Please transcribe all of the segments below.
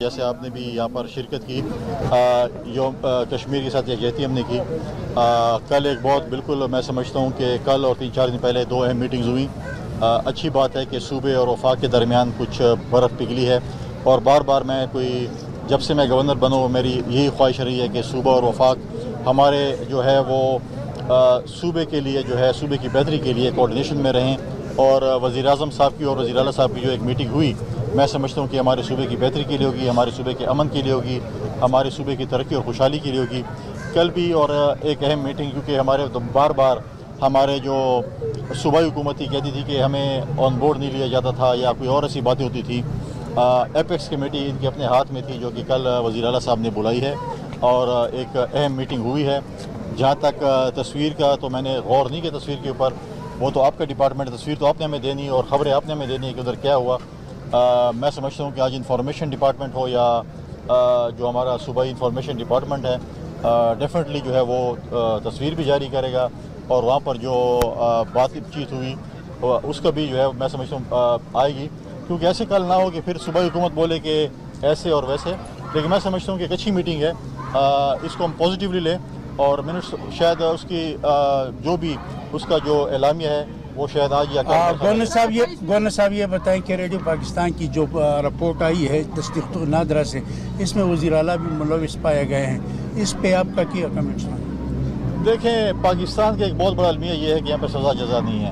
جیسے آپ نے بھی یہاں پر شرکت کی یوم کشمیر کے ساتھ یکجہتی ہم نے کی. کل ایک بہت بالکل میں سمجھتا ہوں کہ کل اور 3-4 دن پہلے 2 اہم میٹنگز ہوئیں. اچھی بات ہے کہ صوبے اور وفاق کے درمیان کچھ برف پگھلی ہے اور بار بار میں جب سے میں گورنر بنوں میری یہی خواہش رہی ہے کہ صوبہ اور وفاق ہمارے جو ہے وہ صوبے کے لیے جو ہے صوبے کی بہتری کے لیے کوارڈینیشن میں رہیں. اور وزیر اعظم صاحب کی اور وزیر اعلیٰ صاحب کی جو ایک میٹنگ ہوئی میں سمجھتا ہوں کہ ہمارے صوبے کی بہتری کے لیے ہوگی, ہمارے صوبے کے امن کے لیے ہوگی, ہمارے صوبے کی ترقی اور خوشحالی کے لیے ہوگی. کل بھی اور ایک اہم میٹنگ کیونکہ ہمارے بار بار ہمارے جو صوبائی حکومت ہی کہتی تھی کہ ہمیں آن بورڈ نہیں لیا جاتا تھا یا کوئی اور ایسی باتیں ہوتی تھیں. ایپیکس کمیٹی ان کے اپنے ہاتھ میں تھی جو کہ کل وزیر اعلیٰ صاحب نے بلائی ہے اور ایک اہم میٹنگ ہوئی ہے. جہاں تک تصویر کا تو میں نے غور نہیں کیا تصویر کے اوپر, وہ تو آپ کا ڈپارٹمنٹ, تصویر تو آپ نے ہمیں دینی اور خبریں آپ نے ہمیں دینی ہے کہ ادھر کیا ہوا. میں سمجھتا ہوں کہ آج انفارمیشن ڈپارٹمنٹ ہو یا جو ہمارا صوبائی انفارمیشن ڈپارٹمنٹ ہے ڈیفینیٹلی جو ہے وہ تصویر بھی جاری کرے گا اور وہاں پر جو بات چیت ہوئی اس کا بھی جو ہے میں سمجھتا ہوں آئے گی, کیونکہ ایسے کل نہ ہو کہ پھر صوبائی حکومت بولے کہ ایسے اور ویسے. لیکن میں سمجھتا ہوں کہ ایک اچھی میٹنگ ہے, اس کو ہم پازیٹیولی لیں اور میں نے شاید اس کی جو بھی اس کا جو اعلامیہ ہے وہ شاید آج یا گورنر صاحب یہ بتائیں کہ ریڈیو پاکستان کی جو رپورٹ آئی ہے تصدیق نادرہ سے, اس میں وزیر اعلیٰ بھی ملوث پائے گئے ہیں, اس پہ آپ کا کیا کمنٹس ہیں؟ دیکھیں, پاکستان کا ایک بہت بڑا المیہ یہ ہے کہ یہاں پہ سزا جزا نہیں ہے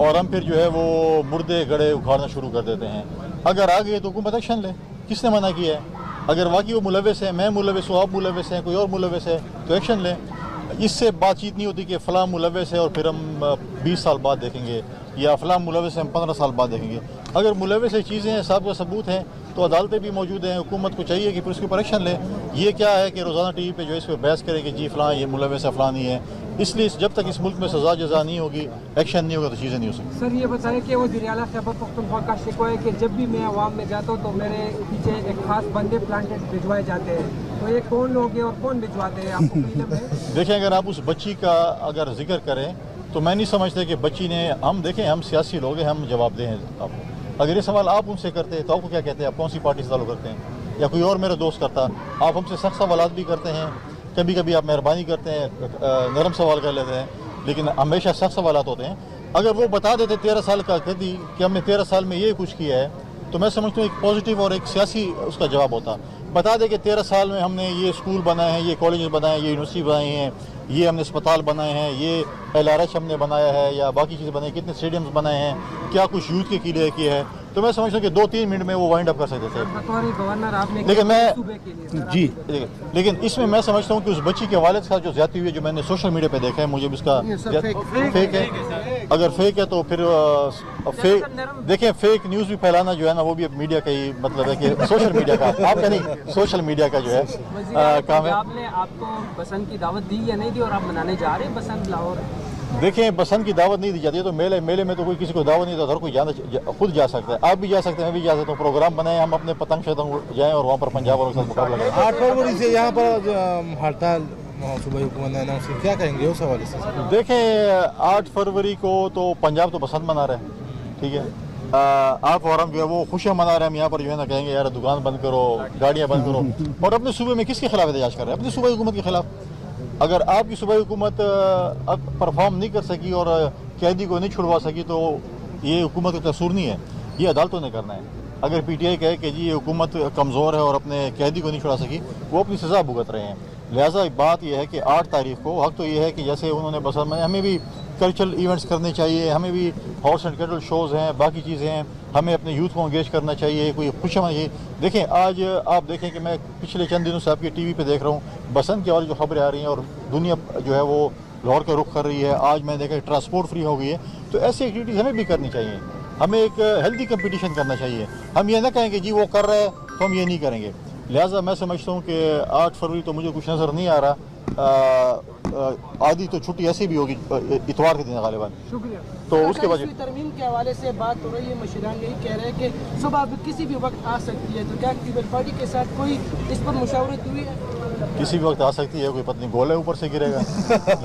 اور ہم پھر جو ہے وہ مردے گڑے اکھاڑنا شروع کر دیتے ہیں. اگر آ گئے تو حکومت ایکشن لے, کس نے منع کیا ہے؟ اگر واقعی وہ ملوث ہے, میں ملوث ہوں, آپ ملوث ہیں, کوئی اور ملوث ہے تو ایکشن لیں. اس سے بات چیت نہیں ہوتی کہ فلاں ملوث ہے اور پھر ہم 20 سال بعد دیکھیں گے یا فلاں ملوث ہے ہم 15 سال بعد دیکھیں گے. اگر ملوث چیزیں ہیں, صاحب کا ثبوت ہیں تو عدالتیں بھی موجود ہیں, حکومت کو چاہیے کہ پھر اس کے اوپر ایکشن لے. یہ کیا ہے کہ روزانہ ٹی وی پہ جو اس پہ بحث کرے کہ جی فلاں یہ ملوث ہے فلاں نہیں ہے. اس لیے جب تک اس ملک میں سزا جزا نہیں ہوگی, ایکشن نہیں ہوگا تو چیزیں نہیں ہو سکتی. سر یہ بتائیں کہ وزیر اعلیٰ خیبر پختونخوا کا شکوہ ہے کہ جب بھی میں عوام میں جاتا ہوں تو میرے پیچھے ایک خاص بندے پلانٹیڈ بھجوائے جاتے ہیں, تو یہ کون لوگ ہیں اور کون بھجواتے ہیں, آپ کو علم ہے؟ دیکھیں, اگر آپ اس بچی کا اگر ذکر کریں تو میں نہیں سمجھتا کہ بچی نے, ہم سیاسی لوگ ہیں, ہم جواب دیں آپ کو. اگر یہ سوال آپ ان سے کرتے تو آپ کو کیا کہتے ہیں, آپ کون سی پارٹی سے تعلق کرتے ہیں یا کوئی اور میرا دوست کرتا. آپ ہم سے سخت سوالات بھی کرتے ہیں, کبھی کبھی آپ مہربانی کرتے ہیں, نرم سوال کر لیتے ہیں, لیکن ہمیشہ سخت سوالات ہوتے ہیں. اگر وہ بتا دیتے 13 سال کا قیدی کہ ہم نے 13 سال میں یہ کچھ کیا ہے تو میں سمجھتا ہوں ایک پازیٹیو اور ایک سیاسی اس کا جواب ہوتا. بتا دے کہ 13 سال میں ہم نے یہ اسکول بنائے ہیں, یہ کالجز بنائے ہیں, یہ یونیورسٹی بنائی ہیں, یہ ہم نے اسپتال بنائے ہیں, یہ LRH ہم نے بنایا ہے یا باقی چیزیں بنائی, کتنے اسٹیڈیمز بنائے ہیں, کیا کچھ یوتھ کے لیے کیا ہے, تو میں سمجھتا ہوں کہ 2-3 منٹ میں وہ وائنڈ اپ کر سکتے تھے. لیکن اس میں سمجھتا ہوں کہ اس بچی کے والد کا جو زیادتی ہوئی ہے جو میں نے سوشل میڈیا پہ دیکھا ہے, مجھے بھی اس کا فیک ہے. اگر فیک ہے تو پھر دیکھیں, فیک نیوز بھی پھیلانا جو ہے نا وہ بھی میڈیا کا ہی مطلب ہے کہ سوشل میڈیا کا, آپ کا نہیں, سوشل میڈیا کا جو ہے کام ہے. آپ نے آپ کو بسنت کی دعوت دی یا نہیں دی اور آپ منانے جا رہے ہیں بسنت لاہور؟ دیکھیں, بسنت کی دعوت نہیں دی جاتی ہے تو میلے میں تو کوئی کسی کو دعوت نہیں دیتا, ہر کوئی خود جا سکتا ہے. آپ بھی جا سکتے ہیں, میں بھی جا سکتا ہوں. پروگرام بنائیں, ہم اپنے پتنگ شتنگ جائیں اور وہاں پر پنجاب والوں کے ساتھ مقابلہ کریں. 8 فروری سے یہاں پر ہڑتال صوبائی حکومت نے اناؤنس کی, کیا کہیں گے اس حوالے سے؟ دیکھیں, 8 فروری کو تو پنجاب تو بسنت منا رہے ہیں, ٹھیک ہے, آپ اور ہم جو ہے وہ خوشیاں منا رہے ہیں. ہم یہاں پر جو ہے نا کہیں گے یار دکان بند کرو, گاڑیاں بند کرو, اور اپنے صوبے میں کس کے خلاف احتجاج کر رہے ہیں؟ اپنی صوبائی حکومت کے خلاف. اگر آپ کی صوبائی حکومت پرفارم نہیں کر سکی اور قیدی کو نہیں چھڑوا سکی تو یہ حکومت کا قصور نہیں ہے, یہ عدالتوں نے کرنا ہے. اگر PTI کہے کہ جی یہ حکومت کمزور ہے اور اپنے قیدی کو نہیں چھڑا سکی, وہ اپنی سزا بھگت رہے ہیں. لہٰذا بات یہ ہے کہ 8 تاریخ کو حق تو یہ ہے کہ جیسے انہوں نے بس ہمیں بھی کلچرل ایونٹس کرنے چاہیے, ہمیں بھی ہارس اینڈ کیٹل شوز ہیں, باقی چیزیں ہیں, ہمیں اپنے یوتھ کو انگیج کرنا چاہیے, کوئی خوشی منائی. دیکھیں, آج آپ دیکھیں کہ میں پچھلے چند دنوں سے آپ کی ٹی وی پہ دیکھ رہا ہوں بسنت کے والے جو خبریں آ رہی ہیں اور دنیا جو ہے وہ لاہور کا رخ کر رہی ہے. آج میں دیکھا ٹرانسپورٹ فری ہو گئی ہے, تو ایسی ایکٹیویٹیز ہمیں بھی کرنی چاہیے. ہمیں ایک ہیلدی کمپٹیشن کرنا چاہیے. ہم یہ نہ کہیں کہ جی وہ کر رہے ہیں تو ہم یہ نہیں کریں گے. لہٰذا میں سمجھتا ہوں کہ 8 فروری تو مجھے کچھ نظر نہیں آ رہا. آدھی تو چھٹی ایسی بھی ہوگی اتوار کے دن غالباً. شکریہ. تو اس کے بعد ترمیم کے حوالے سے بات ہو رہی ہے, مشیران یہی کہہ رہے ہیں کہ صبح کسی بھی وقت آ سکتی ہے, تو کیا پیپل پارٹی کے ساتھ کوئی اس پر مشاورت ہوئی ہے؟ کسی بھی وقت آ سکتی ہے, کوئی پتنی گولے اوپر سے گرے گا.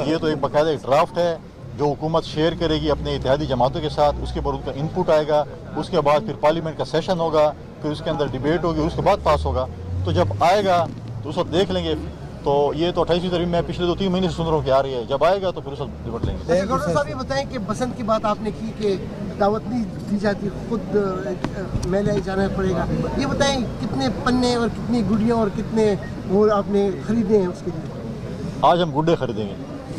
یہ تو ایک باقاعدہ ایک ڈرافٹ ہے جو حکومت شیئر کرے گی اپنے اتحادی جماعتوں کے ساتھ, اس کے بعد ان کا ان پٹ آئے گا, اس کے بعد پھر پارلیمنٹ کا سیشن ہوگا, پھر اس کے اندر ڈبیٹ ہوگی, اس کے بعد پاس ہوگا. تو جب آئے گا تو اس وقت دیکھ لیں گے. تو یہ تو 28ویں ترمیم میں پچھلے 2-3 مہینے سے سن رہا ہوں کہ آ رہی ہے, جب آئے گا تو پھر اس وقت نپٹ لیں گے. گورنر صاحب یہ بتائیں کہ بسنت کی بات آپ نے کی کہ دعوت نہیں دی جاتی, خود میلے جانا پڑے گا, یہ بتائیں کتنے پنے اور کتنی گڈیاں اور کتنے وہ آپ نے خریدے ہیں اس کے لیے؟ آج ہم گڈے خریدیں گے.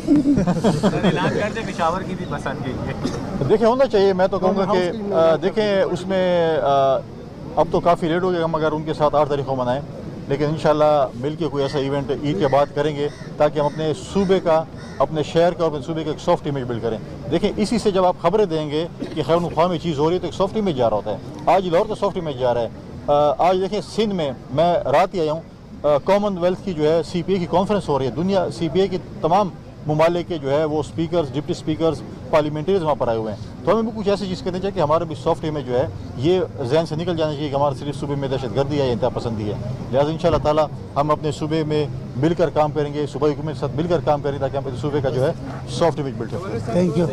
اعلان کر دیں پشاور کی بھی بسنت کے لیے. دیکھیں ہونا چاہیے. میں تو کہوں گا کہ دیکھیں اس میں اب تو کافی لیٹ ہو گیا, ہم اگر ان کے ساتھ 8 تاریخ کو منائیں, لیکن انشاءاللہ مل کے کوئی ایسا ایونٹ عید کے بعد کریں گے تاکہ ہم اپنے صوبے کا, اپنے شہر کا اور اپنے صوبے کا ایک سافٹ امیج بلڈ کریں. دیکھیں اسی سے جب آپ خبریں دیں گے کہ خیر خواہ میں چیز ہو رہی ہے تو ایک سافٹ امیج جا رہا ہوتا ہے. آج لاہور تو سافٹ امیج جا رہا ہے. آج دیکھیں سندھ میں رات ہی آیا ہوں, کامن ویلتھ کی جو ہے سی پی اے کی کانفرنس ہو رہی ہے. دنیا سی پی اے کی تمام ممالک کے جو ہے وہ اسپیکرز, ڈپٹی اسپیکرز, پارلیمنٹریز وہاں پر آئے ہوئے ہیں. تو ہمیں بھی کچھ ایسی چیز کرنی چاہیے کہ ہمارا بھی سافٹ امیج جو ہے یہ ذہن سے نکل جانا چاہیے کہ ہمارا صرف صوبے میں دہشت گردی ہے یا انتہا پسندی ہے. لہٰذا انشاءاللہ تعالیٰ ہم اپنے صوبے میں مل کر کام کریں گے, صوبائی حکومت کے ساتھ مل کر کام کریں تاکہ ہم اپنے صوبے کا جو ہے سافٹ امیج بلڈ کریں. Thank you.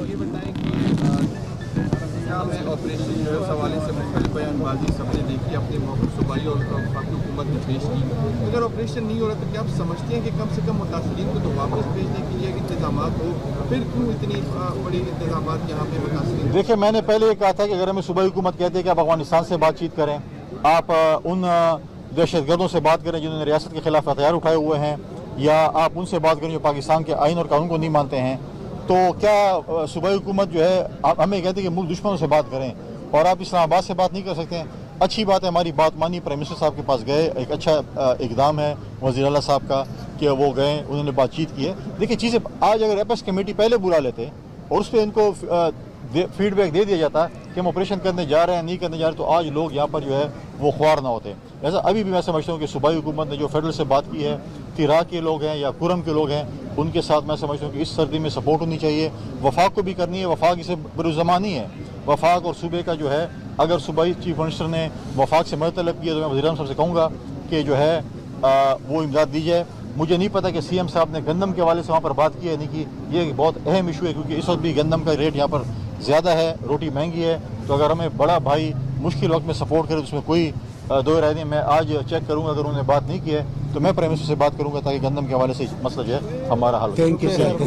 آپریشن جو ہے اس حوالے سے مختلف بیان بازی سب نے دیکھی, اپنے موقف صوبائی اور وفاقی حکومت نے پیش کی. اگر آپریشن نہیں ہو رہا تو کیا آپ سمجھتے ہیں کہ کم سے کم متاثرین کو تو واپس بھیجنے کے لیے انتظامات ہو, پھر کیوں اتنی بڑی انتظامات یہاں پہ متاثرین؟ دیکھیں میں نے پہلے یہ کہا تھا کہ اگر ہمیں صوبائی حکومت کہتے ہیں کہ آپ افغانستان سے بات چیت کریں, آپ ان دہشت گردوں سے بات کریں جنہوں نے ریاست کے خلاف ہتھیار اٹھائے ہوئے ہیں, یا آپ ان سے بات کریں جو پاکستان کے آئین اور قانون کو نہیں مانتے ہیں, تو کیا صوبائی حکومت جو ہے ہمیں کہتے ہیں کہ ملک دشمنوں سے بات کریں اور آپ اسلام آباد سے بات نہیں کر سکتے ہیں؟ اچھی بات ہے, ہماری بات مانی, پرائم منسٹر صاحب کے پاس گئے, ایک اچھا اقدام ہے وزیر اعلیٰ صاحب کا کہ وہ گئے, انہوں نے بات چیت کی ہے. دیکھیں چیزیں آج اگر ایپس کمیٹی پہلے بلا لیتے اور اس پہ ان کو فیڈ بیک دے دیا جاتا کہ ہم آپریشن کرنے جا رہے ہیں نہیں کرنے جا رہے, تو آج لوگ یہاں پر جو ہے وہ خوار نہ ہوتے. ایسا ابھی بھی میں سمجھتا ہوں کہ صوبائی حکومت نے جو فیڈرل سے بات کی ہے, تیرا کے لوگ ہیں یا کرم کے لوگ ہیں, ان کے ساتھ میں سمجھتا ہوں کہ اس سردی میں سپورٹ ہونی چاہیے. وفاق کو بھی کرنی ہے, وفاق اسے بروزمان نہیں ہے. وفاق اور صوبے کا جو ہے, اگر صوبائی چیف منسٹر نے وفاق سے مدد طلب کی ہے تو میں وزیر اعظم صاحب سے کہوں گا کہ جو ہے وہ امداد دی جائے. مجھے نہیں پتا کہ سی ایم صاحب نے گندم کے حوالے سے وہاں پر بات کی ہے نہیں کی, یہ ایک بہت اہم ایشو ہے کیونکہ اس وقت بھی گندم کا ریٹ یہاں پر زیادہ ہے, روٹی مہنگی ہے. تو اگر ہمیں بڑا بھائی مشکل وقت میں سپورٹ کرے تو اس میں کوئی دو رائے نہیں. میں آج چیک کروں گا, اگر انہوں نے بات نہیں کی ہے تو میں پرائم منسٹر سے بات کروں گا تاکہ گندم کے حوالے سے مسئلہ جو ہے ہمارا حل ہو. Thank you sir.